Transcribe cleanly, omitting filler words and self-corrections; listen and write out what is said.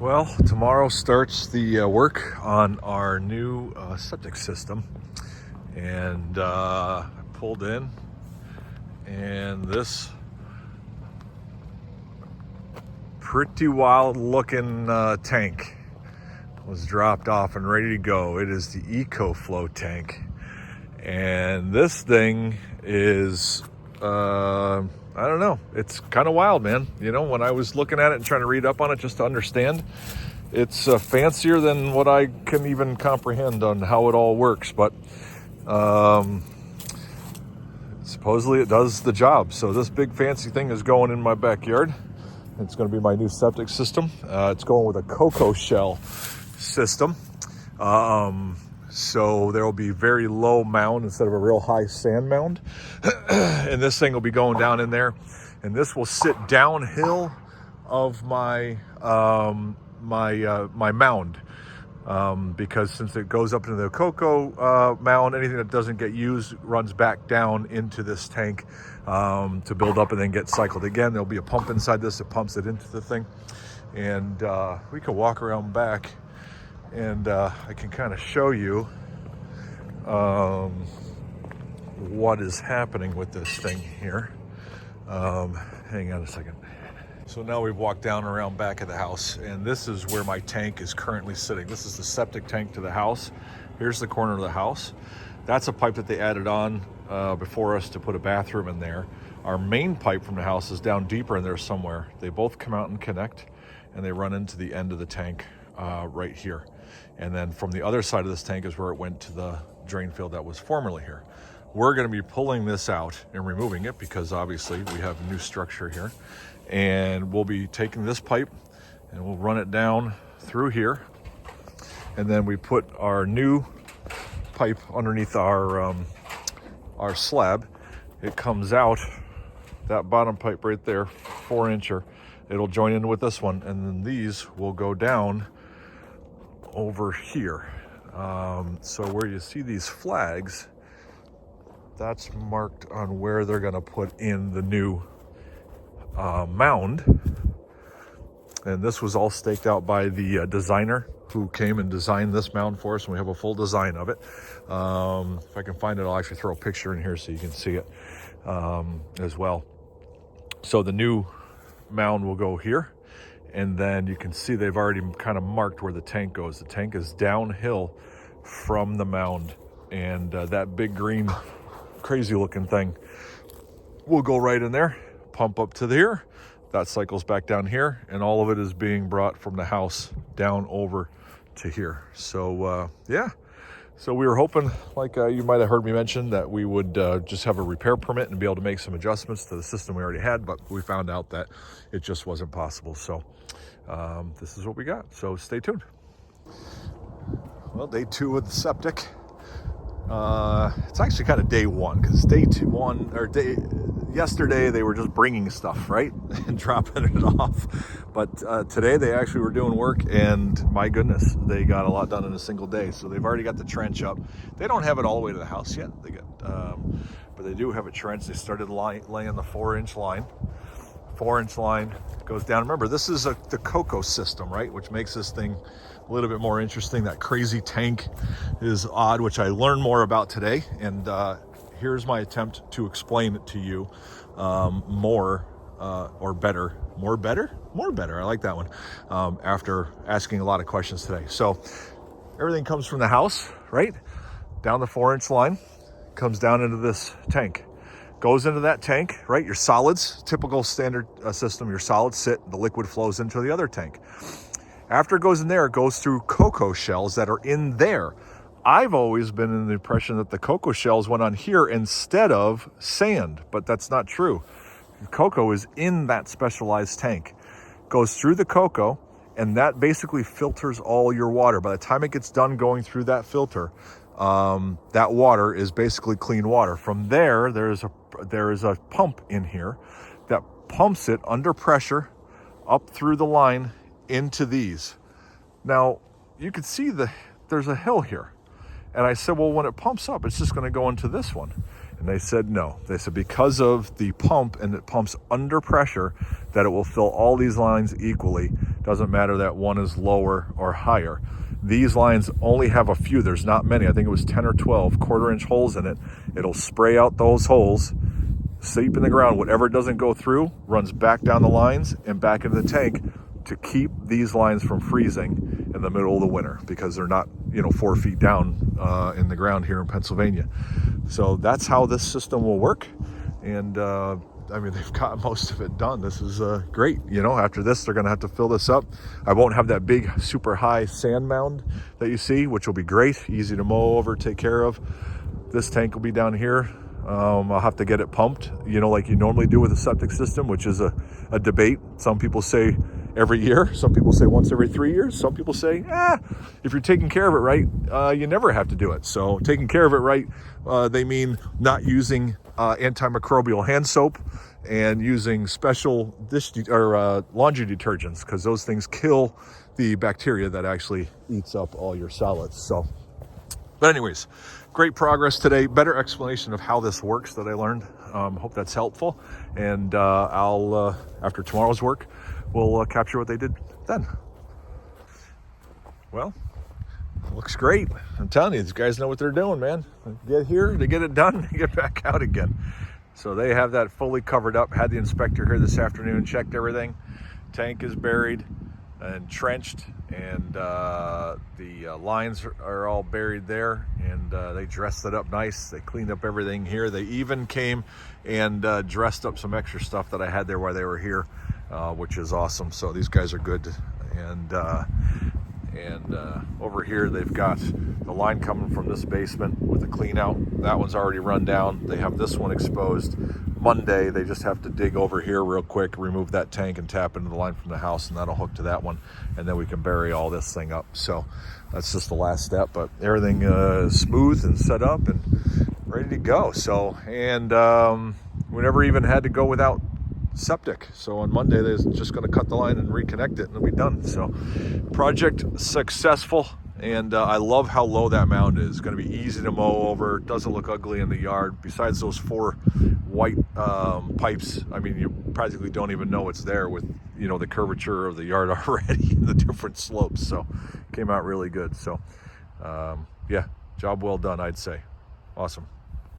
Well, tomorrow starts the work on our new septic system, and I pulled in, and this pretty wild looking tank was dropped off and ready to go. It is the EcoFlow tank, and this thing is I don't know, it's kind of wild, man. You know, when I was looking at it and trying to read up on it just to understand, it's fancier than what I can even comprehend on how it all works, but supposedly it does the job. So this big fancy thing is going in my backyard. It's going to be my new septic system. It's going with a cocoa shell system. So there will be very low mound instead of a real high sand mound. And this thing will be going down in there. And this will sit downhill of my my mound. Because since it goes up into the cocoa mound, anything that doesn't get used runs back down into this tank to build up and then get cycled again. There'll be a pump inside this that pumps it into the thing. And we can walk around back, and I can kind of show you what is happening with this thing here. Hang on a second. So now we've walked down around back of the house, and this is where my tank is currently sitting. This is the septic tank to the house. Here's the corner of the house. That's a pipe that they added on before us to put a bathroom in there. Our main pipe from the house is down deeper in there somewhere. They both come out and connect, and they run into the end of the tank right here. And then from the other side of this tank is where it went to the drain field that was formerly here. We're going to be pulling this out and removing it because obviously we have a new structure here. And we'll be taking this pipe and we'll run it down through here. And then we put our new pipe underneath our slab. It comes out, that bottom pipe right there, 4-incher. It'll join in with this one, and then these will go down over here. So where you see these flags, that's marked on where they're gonna put in the new mound. And this was all staked out by the designer who came and designed this mound for us, and we have a full design of it. If I can find it, I'll actually throw a picture in here so you can see it as well. So the new mound will go here, and then you can see they've already kind of marked where the tank goes. The tank is downhill from the mound, and that big green crazy looking thing will go right in there, pump up to here, that cycles back down here, and all of it is being brought from the house down over to here. So yeah, so we were hoping, like you might have heard me mention, that we would just have a repair permit and be able to make some adjustments to the system we already had, but we found out that it just wasn't possible. So this is what we got, so stay tuned. Well, day 2 of the septic. It's actually kind of day 1, because yesterday they were just bringing stuff, right, and dropping it off. But today they actually were doing work, and my goodness, they got a lot done in a single day. So they've already got the trench up. They don't have it all the way to the house yet. They got, but they do have a trench. They started laying the 4-inch line. 4-inch line goes down. Remember, this is the cocoa system, right, which makes this thing a little bit more interesting. That crazy tank is odd, which I learned more about today, and here's my attempt to explain it to you more better. I like that one. After asking a lot of questions today. So everything comes from the house, right? Down the 4-inch line, comes down into this tank. Goes into that tank, right? Your solids, typical standard system, your solids sit, the liquid flows into the other tank. After it goes in there, it goes through cocoa shells that are in there. I've always been in the impression that the cocoa shells went on here instead of sand, but that's not true. Cocoa is in that specialized tank. Goes through the cocoa, and that basically filters all your water. By the time it gets done going through that filter, that water is basically clean water. From there, there is a pump in here that pumps it under pressure up through the line into these. Now, you can see there's a hill here. And I said, well, when it pumps up, it's just going to go into this one. And they said no. They said because of the pump, and it pumps under pressure, that it will fill all these lines equally. Doesn't matter that one is lower or higher. These lines only have a few. There's not many. I think it was 10 or 12 quarter-inch holes in it. It'll spray out those holes, seep in the ground. Whatever doesn't go through runs back down the lines and back into the tank to keep these lines from freezing in the middle of the winter, because they're not, 4 feet down in the ground here in Pennsylvania. So that's how this system will work. And they've got most of it done. This is great. After this, they're going to have to fill this up. I won't have that big, super high sand mound that you see, which will be great, easy to mow over, take care of. This tank will be down here. I'll have to get it pumped, like you normally do with a septic system, which is a debate. Some people say every year. Some people say once every 3 years. Some people say, if you're taking care of it right, you never have to do it. So taking care of it right, they mean not using antimicrobial hand soap and using special laundry detergents, because those things kill the bacteria that actually eats up all your solids. But anyways, great progress today. Better explanation of how this works that I learned. Hope that's helpful. And I'll, after tomorrow's work, we'll capture what they did then. Well, looks great. I'm telling you, these guys know what they're doing, man. Get here, they get it done, they get back out again. So they have that fully covered up. Had the inspector here this afternoon, checked everything. Tank is buried and trenched, and the lines are all buried there, and they dressed it up nice. They cleaned up everything here. They even came and dressed up some extra stuff that I had there while they were here, which is awesome. So these guys are good. And over here they've got the line coming from this basement with a clean out. That one's already run down. They have this one exposed. Monday they just have to dig over here real quick, remove that tank and tap into the line from the house, and that'll hook to that one, and then we can bury all this thing up. So that's just the last step, but everything is smooth and set up and ready to go. So, and we never even had to go without septic. So on Monday they're just going to cut the line and reconnect it, and it'll be done. So project successful. And I love how low that mound is. It's going to be easy to mow over. It doesn't look ugly in the yard. Besides those 4 white pipes, you practically don't even know it's there with, the curvature of the yard already, the different slopes. So came out really good. So yeah, job well done, I'd say. Awesome.